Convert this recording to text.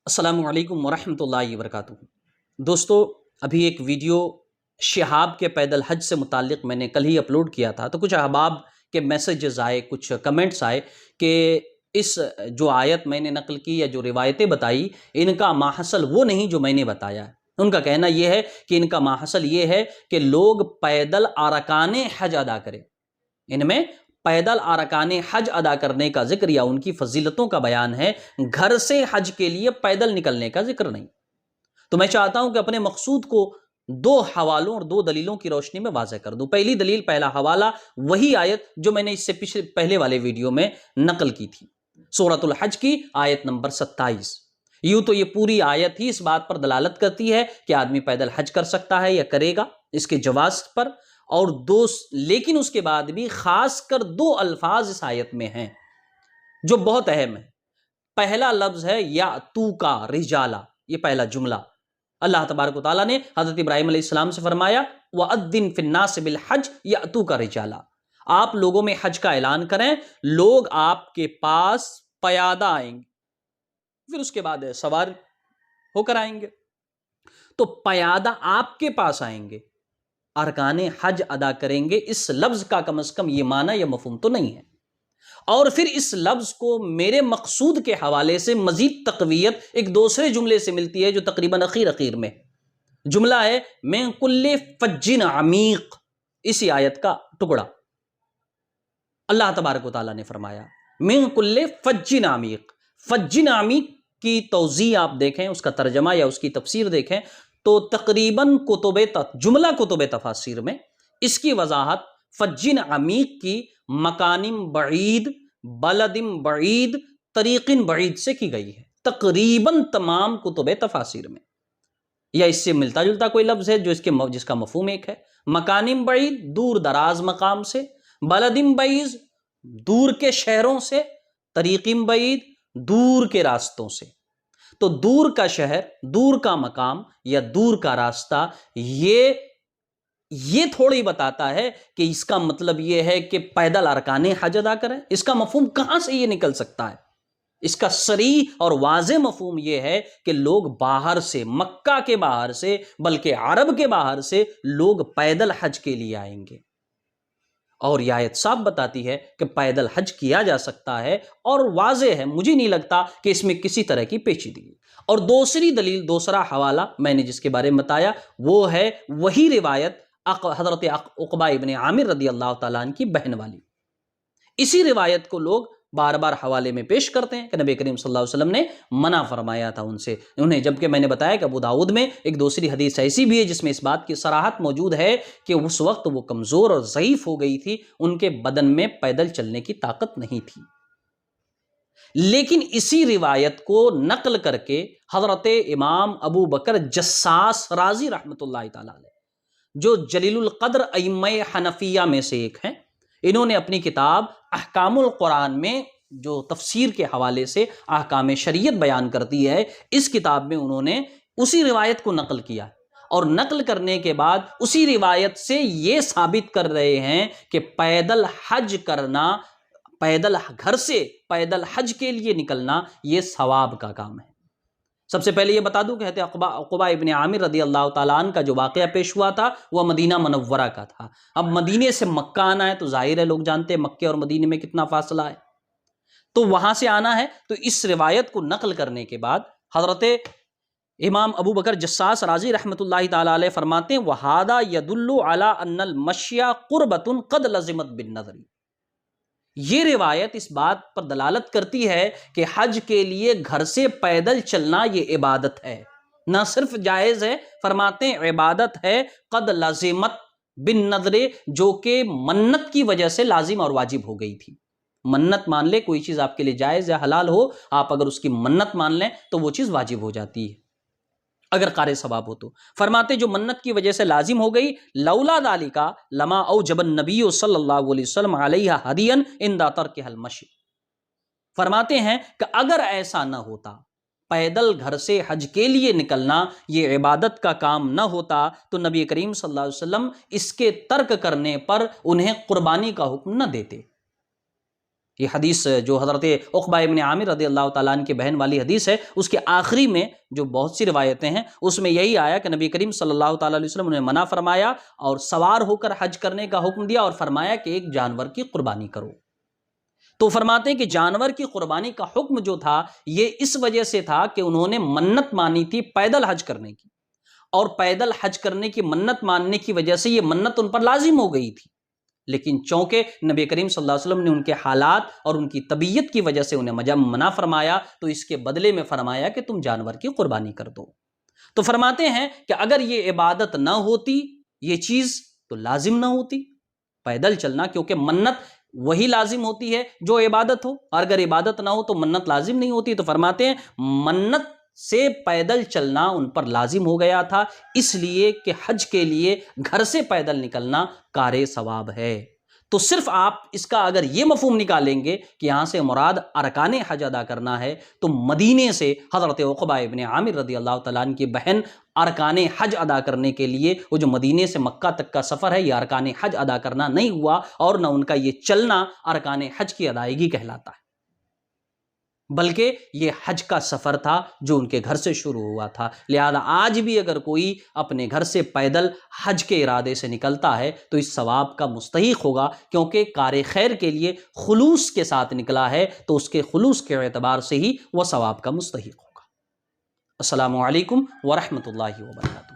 السلام علیکم ورحمۃ اللہ وبرکاتہ۔ دوستو، ابھی ایک ویڈیو شہاب کے پیدل حج سے متعلق میں نے کل ہی اپلوڈ کیا تھا، تو کچھ احباب کے میسیجز آئے، کچھ کمنٹس آئے کہ اس جو آیت میں نے نقل کی یا جو روایتیں بتائی، ان کا ماحصل وہ نہیں جو میں نے بتایا ہے۔ ان کا کہنا یہ ہے کہ ان کا ماحصل یہ ہے کہ لوگ پیدل ارکان حج ادا کریں، ان میں پیدل ارکان حج ادا کرنے کا ذکر یا ان کی فضیلتوں کا بیان ہے، گھر سے حج کے لیے پیدل نکلنے کا ذکر نہیں۔ تو میں چاہتا ہوں کہ اپنے مقصود کو دو حوالوں اور دو دلیلوں کی روشنی میں واضح کر دوں۔ پہلی دلیل، پہلا حوالہ وہی آیت جو میں نے اس سے پہلے والے ویڈیو میں نقل کی تھی، سورۃ الحج کی آیت نمبر 27۔ یوں تو یہ پوری آیت ہی اس بات پر دلالت کرتی ہے کہ آدمی پیدل حج کر سکتا ہے یا کرے گا، اس کے جواز پر، اور لیکن اس کے بعد بھی خاص کر دو الفاظ اس آیت میں ہیں جو بہت اہم ہیں۔ پہلا لفظ ہے یاتوکا رجالا، یہ پہلا جملہ اللہ تبارک و تعالیٰ نے حضرت ابراہیم علیہ السلام سے فرمایا وَأَذِّن فِي النَّاسِ بِالْحَجِّ يَأْتُوكَ رِجَالًا، آپ لوگوں میں حج کا اعلان کریں، لوگ آپ کے پاس پیادہ آئیں گے، پھر اس کے بعد سوار ہو کر آئیں گے۔ تو پیادہ آپ کے پاس آئیں گے، ارکان حج ادا کریں گے، اس لفظ کا کم از کم یہ معنی یا مفہوم تو نہیں ہے۔ اور پھر اس لفظ کو میرے مقصود کے حوالے سے مزید تقویت ایک دوسرے جملے سے ملتی ہے جو تقریباً اخیر میں جملہ ہے من کل فج عمیق، اسی آیت کا ٹکڑا اللہ تبارک و تعالیٰ نے فرمایا من کل فج عمیق۔ فج عمیق کی توضیح آپ دیکھیں، اس کا ترجمہ یا اس کی تفسیر دیکھیں تو تقریباً جملہ کتب تفاسیر میں اس کی وضاحت فج عمیق کی مکان بعید، بلد بعید، طریق بعید سے کی گئی ہے، تقریباً تمام کتب تفاسیر میں۔ یا اس سے ملتا جلتا کوئی لفظ ہے جس کا مفہوم ایک ہے، مکان بعید دور دراز مقام سے، بلد بعید دور کے شہروں سے، طریق بعید دور کے راستوں سے۔ تو دور کا شہر، دور کا مقام یا دور کا راستہ، یہ تھوڑی بتاتا ہے کہ اس کا مطلب یہ ہے کہ پیدل ارکان حج ادا کریں۔ اس کا مفہوم کہاں سے یہ نکل سکتا ہے؟ اس کا صریح اور واضح مفہوم یہ ہے کہ لوگ باہر سے، مکہ کے باہر سے، بلکہ عرب کے باہر سے لوگ پیدل حج کے لیے آئیں گے۔ اور یہ آیت صاف بتاتی ہے کہ پیدل حج کیا جا سکتا ہے، اور واضح ہے، مجھے نہیں لگتا کہ اس میں کسی طرح کی پیچیدگی۔ اور دوسری دلیل، دوسرا حوالہ میں نے جس کے بارے میں بتایا وہ ہے وہی روایت حضرت عقبہ ابن عامر رضی اللہ تعالیٰ عنہ کی بہن والی۔ اسی روایت کو لوگ بار بار حوالے میں پیش کرتے ہیں کہ نبی کریم صلی اللہ علیہ وسلم نے منع فرمایا تھا انہیں، جبکہ میں نے بتایا کہ ابو داؤد میں ایک دوسری حدیث ایسی بھی ہے جس میں اس بات کی صراحت موجود ہے کہ اس وقت وہ کمزور اور ضعیف ہو گئی تھی، ان کے بدن میں پیدل چلنے کی طاقت نہیں تھی۔ لیکن اسی روایت کو نقل کر کے حضرت امام ابو بکر جساس رازی رحمۃ اللہ تعالی علیہ، جو جلیل القدر ائمہ حنفیہ میں سے ایک ہیں، انہوں نے اپنی کتاب احکام القرآن میں جو تفسیر کے حوالے سے احکام شریعت بیان کرتی ہے، اس کتاب میں انہوں نے اسی روایت کو نقل کیا، اور نقل کرنے کے بعد اسی روایت سے یہ ثابت کر رہے ہیں کہ پیدل حج کرنا، گھر سے پیدل حج کے لیے نکلنا، یہ ثواب کا کام ہے۔ سب سے پہلے یہ بتا دوں کہ عقبہ ابن عامر رضی اللہ تعالیٰ عنہ کا جو واقعہ پیش ہوا تھا وہ مدینہ منورہ کا تھا۔ اب مدینے سے مکہ آنا ہے تو ظاہر ہے، لوگ جانتے ہیں مکے اور مدینے میں کتنا فاصلہ ہے، تو وہاں سے آنا ہے۔ تو اس روایت کو نقل کرنے کے بعد حضرت امام ابو بکر جساس رازی رحمۃ اللہ تعالیٰ علیہ فرماتے ہیں وَهَذَا يَدُلُّ عَلَىٰ أَنَّ الْمَشْيَ قُرْبَةٌ قَدْ لَزِمَتْ بِالنَّظْرِ، یہ روایت اس بات پر دلالت کرتی ہے کہ حج کے لیے گھر سے پیدل چلنا یہ عبادت ہے، نہ صرف جائز ہے، فرماتے ہیں عبادت ہے، قد لازمت بالنظر، جو کہ منت کی وجہ سے لازم اور واجب ہو گئی تھی۔ منت مان لے، کوئی چیز آپ کے لیے جائز یا حلال ہو، آپ اگر اس کی منت مان لیں تو وہ چیز واجب ہو جاتی ہے اگر قارئ ثواب ہو تو۔ فرماتے جو منت کی وجہ سے لازم ہو گئی، لولا ذالک لما اوجب النبی صلی اللہ علیہ وسلم علیہ ہدیا عند ترکہ المشی، فرماتے ہیں کہ اگر ایسا نہ ہوتا، پیدل گھر سے حج کے لیے نکلنا یہ عبادت کا کام نہ ہوتا، تو نبی کریم صلی اللہ علیہ وسلم اس کے ترک کرنے پر انہیں قربانی کا حکم نہ دیتے۔ یہ حدیث جو حضرت عقبہ ابن عامر رضی اللہ تعالیٰ عنہ کی بہن والی حدیث ہے، اس کے آخری میں جو بہت سی روایتیں ہیں اس میں یہی آیا کہ نبی کریم صلی اللہ تعالیٰ علیہ وسلم نے منع فرمایا اور سوار ہو کر حج کرنے کا حکم دیا، اور فرمایا کہ ایک جانور کی قربانی کرو۔ تو فرماتے ہیں کہ جانور کی قربانی کا حکم جو تھا یہ اس وجہ سے تھا کہ انہوں نے منت مانی تھی پیدل حج کرنے کی، اور پیدل حج کرنے کی منت ماننے کی وجہ سے یہ منت ان پر لازم ہو گئی تھی، لیکن چونکہ نبی کریم صلی اللہ علیہ وسلم نے ان کے حالات اور ان کی طبیعت کی وجہ سے انہیں منع فرمایا، تو اس کے بدلے میں فرمایا کہ تم جانور کی قربانی کر دو۔ تو فرماتے ہیں کہ اگر یہ عبادت نہ ہوتی، یہ چیز تو لازم نہ ہوتی پیدل چلنا، کیونکہ منت وہی لازم ہوتی ہے جو عبادت ہو، اور اگر عبادت نہ ہو تو منت لازم نہیں ہوتی۔ تو فرماتے ہیں منت سے پیدل چلنا ان پر لازم ہو گیا تھا، اس لیے کہ حج کے لیے گھر سے پیدل نکلنا کار ثواب ہے۔ تو صرف آپ اس کا اگر یہ مفہوم نکالیں گے کہ یہاں سے مراد ارکان حج ادا کرنا ہے، تو مدینے سے حضرت عقبہ ابن عامر رضی اللہ تعالیٰ عنہ کی بہن ارکان حج ادا کرنے کے لیے، وہ جو مدینے سے مکہ تک کا سفر ہے، یہ ارکان حج ادا کرنا نہیں ہوا، اور نہ ان کا یہ چلنا ارکان حج کی ادائیگی کہلاتا ہے، بلکہ یہ حج کا سفر تھا جو ان کے گھر سے شروع ہوا تھا۔ لہذا آج بھی اگر کوئی اپنے گھر سے پیدل حج کے ارادے سے نکلتا ہے تو اس ثواب کا مستحق ہوگا، کیونکہ کار خیر کے لیے خلوص کے ساتھ نکلا ہے، تو اس کے خلوص کے اعتبار سے ہی وہ ثواب کا مستحق ہوگا۔ السلام علیکم ورحمۃ اللہ وبرکاتہ۔